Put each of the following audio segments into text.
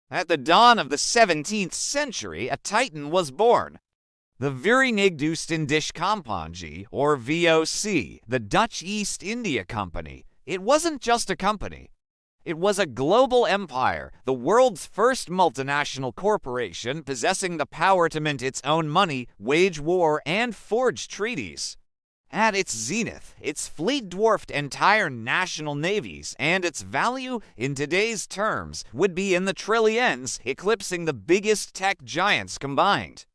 At the dawn of the 17th century, a titan was born. The Verenigde Compagnie, or VOC, the Dutch East India Company. It wasn't just a company. It was a global empire, the world's first multinational corporation possessing the power to mint its own money, wage war, and forge treaties. At its zenith, its fleet dwarfed entire national navies, and its value, in today's terms, would be in the trillions, eclipsing the biggest tech giants combined.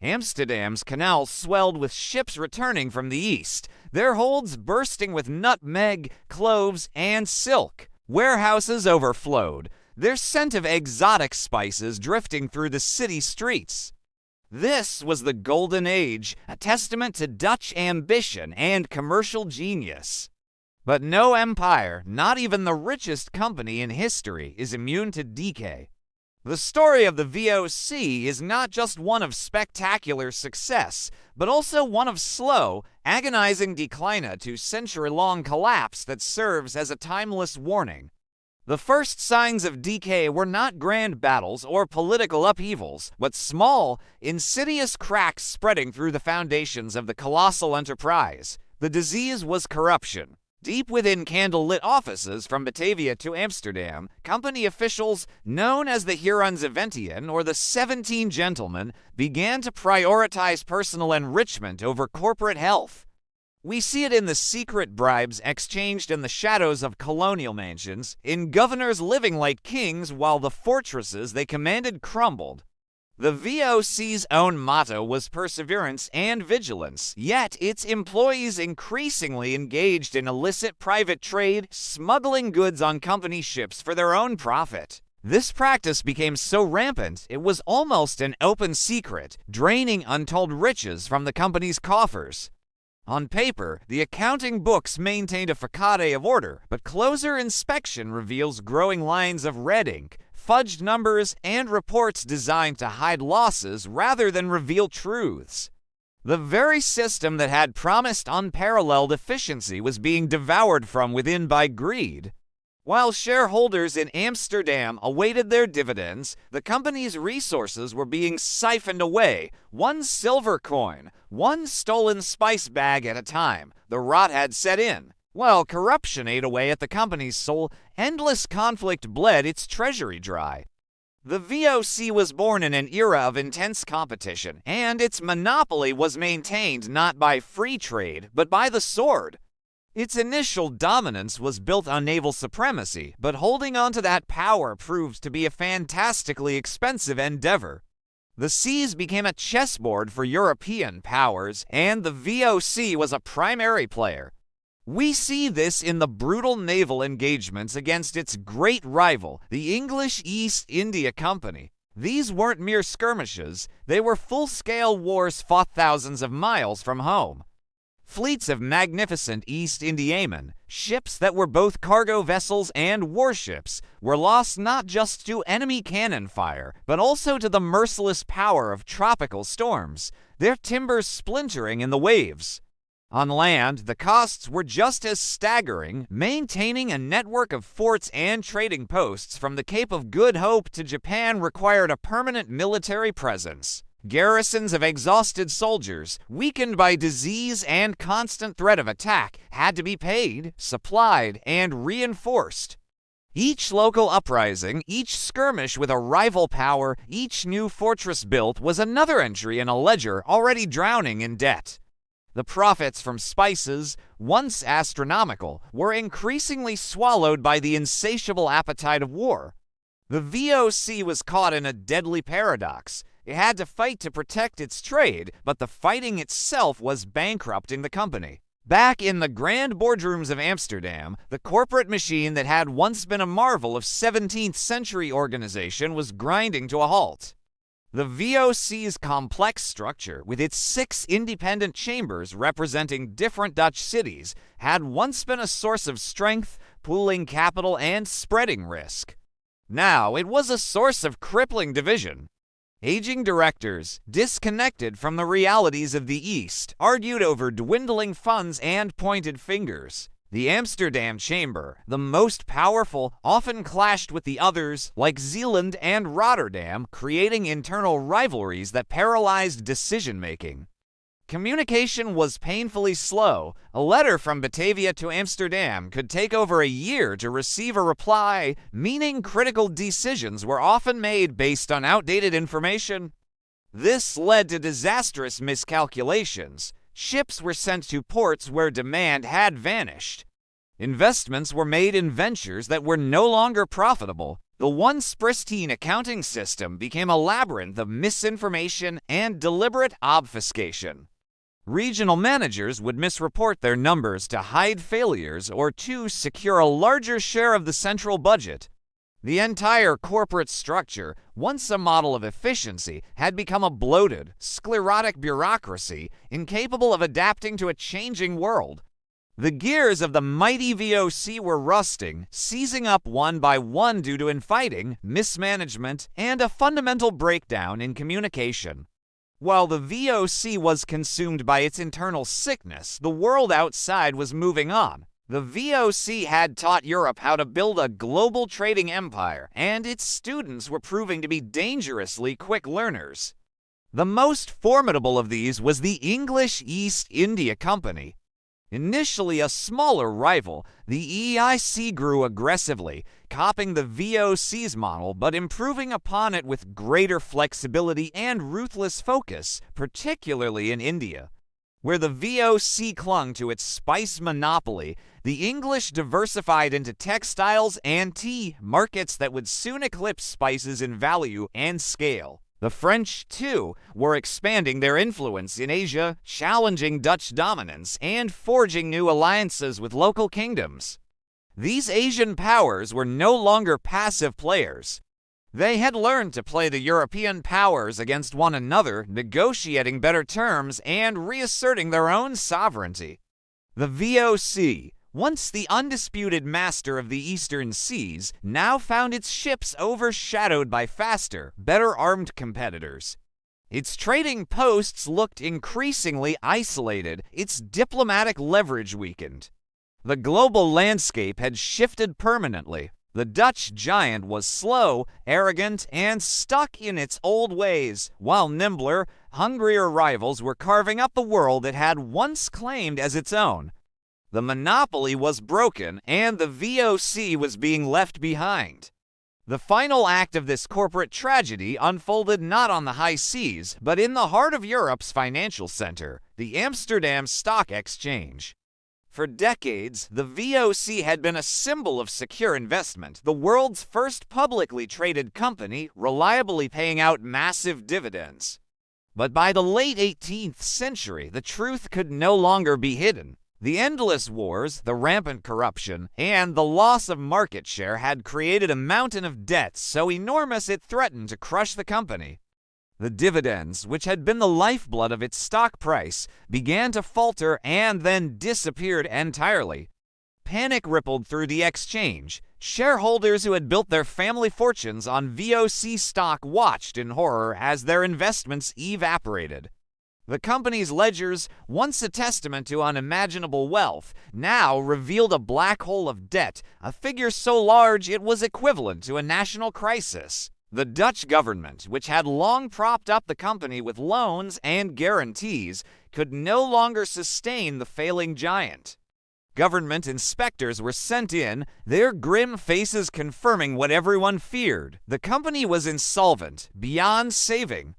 Amsterdam's canals swelled with ships returning from the east, their holds bursting with nutmeg, cloves, and silk. Warehouses overflowed, their scent of exotic spices drifting through the city streets. This was the Golden Age, a testament to Dutch ambition and commercial genius. But no empire, not even the richest company in history, is immune to decay. The story of the VOC is not just one of spectacular success, but also one of slow, agonizing decline to century-long collapse that serves as a timeless warning. The first signs of decay were not grand battles or political upheavals, but small, insidious cracks spreading through the foundations of the colossal enterprise. The disease was corruption. Deep within candle-lit offices from Batavia to Amsterdam, company officials, known as the Hurons-Eventian or the 17 Gentlemen, began to prioritize personal enrichment over corporate health. We see it in the secret bribes exchanged in the shadows of colonial mansions, in governors living like kings while the fortresses they commanded crumbled. The VOC's own motto was perseverance and vigilance, yet its employees increasingly engaged in illicit private trade, smuggling goods on company ships for their own profit. This practice became so rampant, it was almost an open secret, draining untold riches from the company's coffers. On paper, the accounting books maintained a facade of order, but closer inspection reveals growing lines of red ink, fudged numbers, and reports designed to hide losses rather than reveal truths. The very system that had promised unparalleled efficiency was being devoured from within by greed. While shareholders in Amsterdam awaited their dividends, the company's resources were being siphoned away, one silver coin, one stolen spice bag at a time. The rot had set in. While corruption ate away at the company's soul, endless conflict bled its treasury dry. The VOC was born in an era of intense competition, and its monopoly was maintained not by free trade, but by the sword. Its initial dominance was built on naval supremacy, but holding on to that power proved to be a fantastically expensive endeavor. The seas became a chessboard for European powers, and the VOC was a primary player. We see this in the brutal naval engagements against its great rival, the English East India Company. These weren't mere skirmishes, they were full-scale wars fought thousands of miles from home. Fleets of magnificent East Indiamen, ships that were both cargo vessels and warships, were lost not just to enemy cannon fire, but also to the merciless power of tropical storms, their timbers splintering in the waves. On land, the costs were just as staggering, maintaining a network of forts and trading posts from the Cape of Good Hope to Japan required a permanent military presence. Garrisons of exhausted soldiers, weakened by disease and constant threat of attack, had to be paid, supplied, and reinforced. Each local uprising, each skirmish with a rival power, each new fortress built was another entry in a ledger already drowning in debt. The profits from spices, once astronomical, were increasingly swallowed by the insatiable appetite of war. The VOC was caught in a deadly paradox. It had to fight to protect its trade, but the fighting itself was bankrupting the company. Back in the grand boardrooms of Amsterdam, the corporate machine that had once been a marvel of 17th century organization was grinding to a halt. The VOC's complex structure, with its 6 independent chambers representing different Dutch cities, had once been a source of strength, pooling capital, and spreading risk. Now it was a source of crippling division. Aging directors, disconnected from the realities of the East, argued over dwindling funds and pointed fingers. The Amsterdam Chamber, the most powerful, often clashed with the others like Zeeland and Rotterdam, creating internal rivalries that paralyzed decision-making. Communication was painfully slow. A letter from Batavia to Amsterdam could take over a year to receive a reply, meaning critical decisions were often made based on outdated information. This led to disastrous miscalculations. Ships were sent to ports where demand had vanished. Investments were made in ventures that were no longer profitable. The once pristine accounting system became a labyrinth of misinformation and deliberate obfuscation. Regional managers would misreport their numbers to hide failures or to secure a larger share of the central budget. The entire corporate structure, once a model of efficiency, had become a bloated, sclerotic bureaucracy incapable of adapting to a changing world. The gears of the mighty VOC were rusting, seizing up one by one due to infighting, mismanagement, and a fundamental breakdown in communication. While the VOC was consumed by its internal sickness, the world outside was moving on. The VOC had taught Europe how to build a global trading empire, and its students were proving to be dangerously quick learners. The most formidable of these was the English East India Company. Initially a smaller rival, the EIC grew aggressively, copying the VOC's model but improving upon it with greater flexibility and ruthless focus, particularly in India. Where the VOC clung to its spice monopoly, the English diversified into textiles and tea, markets that would soon eclipse spices in value and scale. The French, too, were expanding their influence in Asia, challenging Dutch dominance, and forging new alliances with local kingdoms. These Asian powers were no longer passive players. They had learned to play the European powers against one another, negotiating better terms and reasserting their own sovereignty. The VOC, once the undisputed master of the eastern seas, now found its ships overshadowed by faster, better-armed competitors. Its trading posts looked increasingly isolated, its diplomatic leverage weakened. The global landscape had shifted permanently. The Dutch giant was slow, arrogant, and stuck in its old ways, while nimbler, hungrier rivals were carving up the world it had once claimed as its own. The monopoly was broken, and the VOC was being left behind. The final act of this corporate tragedy unfolded not on the high seas, but in the heart of Europe's financial center, the Amsterdam Stock Exchange. For decades, the VOC had been a symbol of secure investment, the world's first publicly traded company, reliably paying out massive dividends. But by the late 18th century, the truth could no longer be hidden. The endless wars, the rampant corruption, and the loss of market share had created a mountain of debt so enormous it threatened to crush the company. The dividends, which had been the lifeblood of its stock price, began to falter and then disappeared entirely. Panic rippled through the exchange. Shareholders who had built their family fortunes on VOC stock watched in horror as their investments evaporated. The company's ledgers, once a testament to unimaginable wealth, now revealed a black hole of debt, a figure so large it was equivalent to a national crisis. The Dutch government, which had long propped up the company with loans and guarantees, could no longer sustain the failing giant. Government inspectors were sent in, their grim faces confirming what everyone feared. The company was insolvent, beyond saving.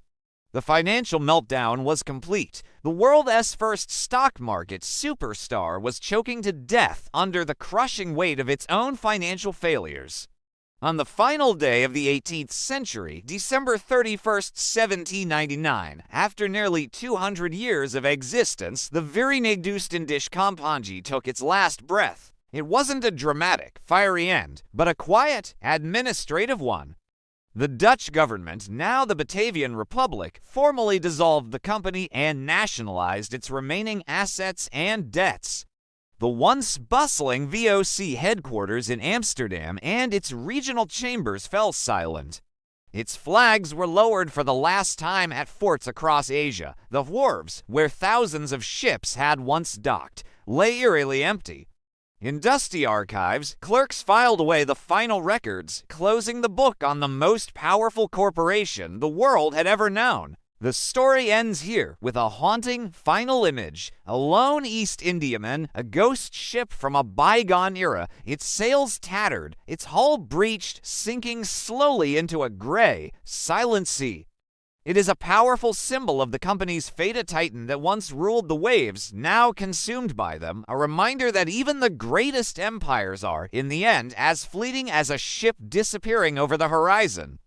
The financial meltdown was complete. The world's first stock market superstar was choking to death under the crushing weight of its own financial failures. On the final day of the 18th century, December 31st, 1799, after nearly 200 years of existence, the Vereenigde Indische Compagnie took its last breath. It wasn't a dramatic, fiery end, but a quiet, administrative one. The Dutch government, now the Batavian Republic, formally dissolved the company and nationalized its remaining assets and debts. The once bustling VOC headquarters in Amsterdam and its regional chambers fell silent. Its flags were lowered for the last time at forts across Asia. The wharves, where thousands of ships had once docked, lay eerily empty. In dusty archives, clerks filed away the final records, closing the book on the most powerful corporation the world had ever known. The story ends here with a haunting final image: a lone East Indiaman, a ghost ship from a bygone era, its sails tattered, its hull breached, sinking slowly into a gray, silent sea. It is a powerful symbol of the company's fate, a titan that once ruled the waves, now consumed by them, a reminder that even the greatest empires are, in the end, as fleeting as a ship disappearing over the horizon.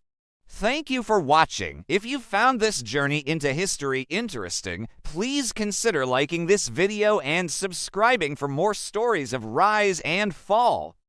Thank you for watching. If you found this journey into history interesting, please consider liking this video and subscribing for more stories of rise and fall.